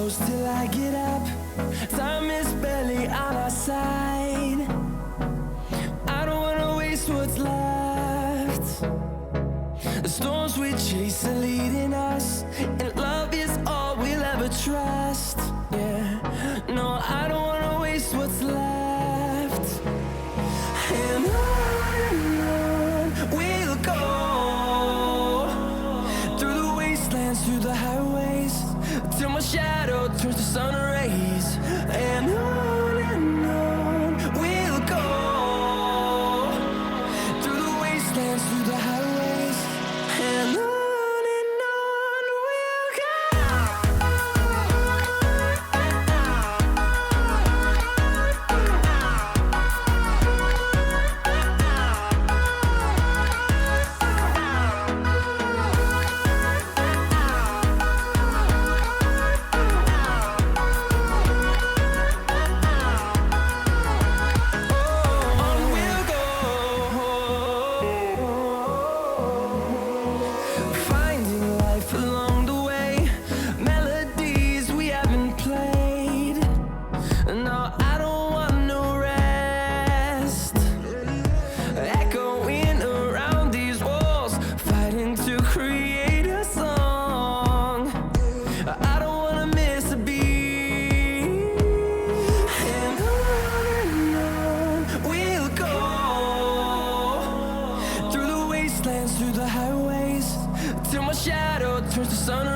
close till I get up. Time is barely on our side. I don't wanna waste what's left. The storms we chase are leading us, and love is all we'll ever trust. Yeah, no, I don't wanna waste what's left. And on we'll go, through the wastelands, through the highways, till my shadow turns to sun rays. And on we'll go, through the wastelands, through the highways, and on we'll go. Finding life along the way, melodies we haven't played. No, I don't want no rest. Echoing around these walls, fighting to create a song. I don't wanna miss a beat. And on we'll go, through the wastelands, through the highways, till my shadow turns to sun